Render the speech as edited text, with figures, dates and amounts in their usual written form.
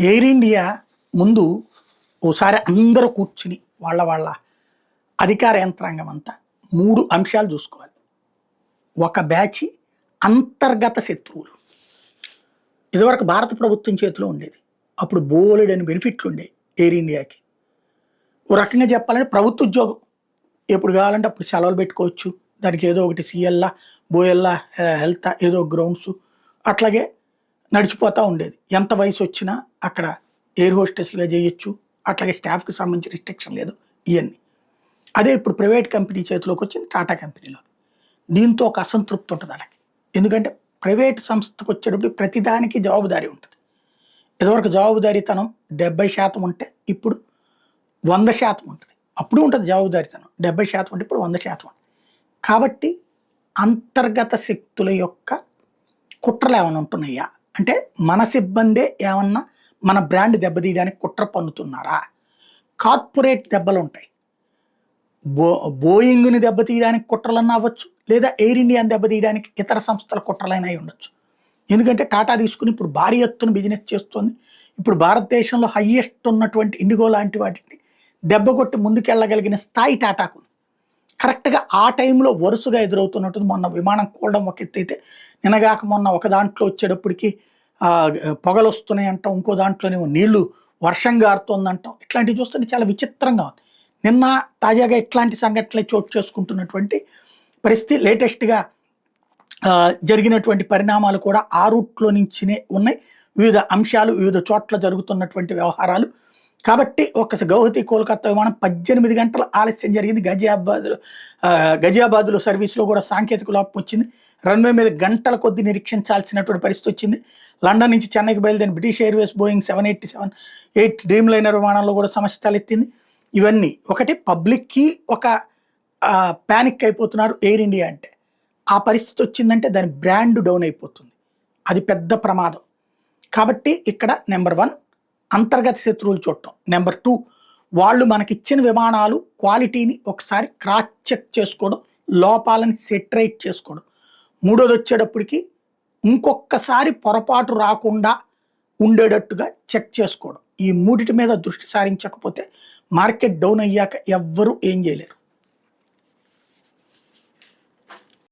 Air India ముందు ఓసారి అందరూ కూర్చుని వాళ్ళ అధికార యంత్రాంగం అంతా 3 అంశాలు చూసుకోవాలి. ఒక బ్యాచ్ అంతర్గత శత్రువులు. ఇదివరకు భారత ప్రభుత్వం చేతిలో ఉండేది. అప్పుడు బోలెడని బెనిఫిట్లు ఉండేవి ఎయిర్ ఇండియాకి. ఓ రకంగా చెప్పాలంటే ప్రభుత్వ ఉద్యోగం. ఎప్పుడు కావాలంటే అప్పుడు సెలవులు పెట్టుకోవచ్చు. దానికి ఏదో ఒకటి సీఎల్లా, బోయల్లా, హెల్త్ ఏదో గ్రౌండ్స్ అట్లాగే నడిచిపోతూ ఉండేది. ఎంత వయసు వచ్చినా అక్కడ ఎయిర్ హోస్టెస్లుగా చేయొచ్చు. అట్లాగే స్టాఫ్కి సంబంధించి రిస్ట్రిక్షన్ లేదు ఇవన్నీ. అదే ఇప్పుడు ప్రైవేట్ కంపెనీ చేతిలోకి వచ్చింది టాటా కంపెనీలో. దీంతో ఒక అసంతృప్తి ఉంటుంది వాళ్ళకి. ఎందుకంటే ప్రైవేట్ సంస్థకు వచ్చేటప్పుడు ప్రతిదానికి జవాబుదారీ ఉంటుంది. ఇదివరకు జవాబుదారీతనం 70% ఉంటే ఇప్పుడు 100% ఉంటుంది. అప్పుడు ఉంటుంది జవాబుదారీతనం. 70% ఉంటే ఇప్పుడు 100% ఉంటుంది. కాబట్టి అంతర్గత శక్తుల యొక్క కుట్రలు ఏమైనా ఉంటున్నాయా అంటే మన సిబ్బందే ఏమన్నా మన బ్రాండ్ దెబ్బతీయడానికి కుట్ర పన్నుతున్నారా? కార్పొరేట్ దెబ్బలు ఉంటాయి. బోయింగ్ని దెబ్బతీయడానికి కుట్రలన్నా అవ్వచ్చు, లేదా ఎయిర్ ఇండియాని దెబ్బతీయడానికి ఇతర సంస్థల కుట్రలైనా ఉండొచ్చు. ఎందుకంటే టాటా తీసుకుని ఇప్పుడు భారీ ఎత్తున బిజినెస్ చేస్తుంది. ఇప్పుడు భారతదేశంలో హయ్యెస్ట్ ఉన్నటువంటి ఇండిగో లాంటి వాటిని దెబ్బకొట్టి ముందుకెళ్ళగలిగిన స్థాయి టాటాకు. కరెక్ట్గా ఆ టైంలో వరుసగా ఎదురవుతున్నట్టు మొన్న విమానం కూలడం ఒక ఎత్తు అయితే, నిన్నగాక మొన్న ఒక దాంట్లో వచ్చేటప్పటికి పొగలు వస్తున్నాయి అంటాం, ఇంకో దాంట్లోనేమో నీళ్లు వర్షం గారుతోందంటాం. ఇట్లాంటివి చూస్తుంటే చాలా విచిత్రంగా ఉంది. నిన్న తాజాగా ఇట్లాంటి సంఘటనలు చోటు చేసుకుంటున్నటువంటి పరిస్థితి. లేటెస్ట్గా జరిగినటువంటి పరిణామాలు కూడా ఆ రూట్లో నుంచినే ఉన్నాయి. వివిధ అంశాలు, వివిధ చోట్ల జరుగుతున్నటువంటి వ్యవహారాలు. కాబట్టి ఒక గౌహతి కోల్కతా విమానం 18 గంటల ఆలస్యం జరిగింది. గజియాబాద్లో సర్వీస్లో కూడా సాంకేతిక లోపం వచ్చింది. రన్వే మీద గంటల కొద్ది నిరీక్షించాల్సినటువంటి పరిస్థితి వచ్చింది. లండన్ నుంచి చెన్నైకి బయలుదేరిన British Airways Boeing 787-8 dream liner విమానంలో కూడా సమస్య తలెత్తింది. ఇవన్నీ ఒకటి పబ్లిక్కి ఒక ప్యానిక్ అయిపోతున్నారు ఎయిర్ ఇండియా అంటే. ఆ పరిస్థితి వచ్చిందంటే దాని బ్రాండ్ డౌన్ అయిపోతుంది. అది పెద్ద ప్రమాదం. కాబట్టి ఇక్కడ నెంబర్ 1 అంతర్గత శత్రువులు చూడటం. నెంబర్ 2 వాళ్ళు మనకిచ్చిన విమానాలు క్వాలిటీని ఒకసారి క్రాస్ చెక్ చేసుకోవడం, లోపాలని సెటరైట్ చేసుకోవడం. మూడోది వచ్చేటప్పటికి ఇంకొకసారి పొరపాటు రాకుండా ఉండేటట్టుగా చెక్ చేసుకోవడం. ఈ మూడిటి మీద దృష్టి సారించకపోతే మార్కెట్ డౌన్ అయ్యాక ఎవ్వరూ ఏం చేయలేరు.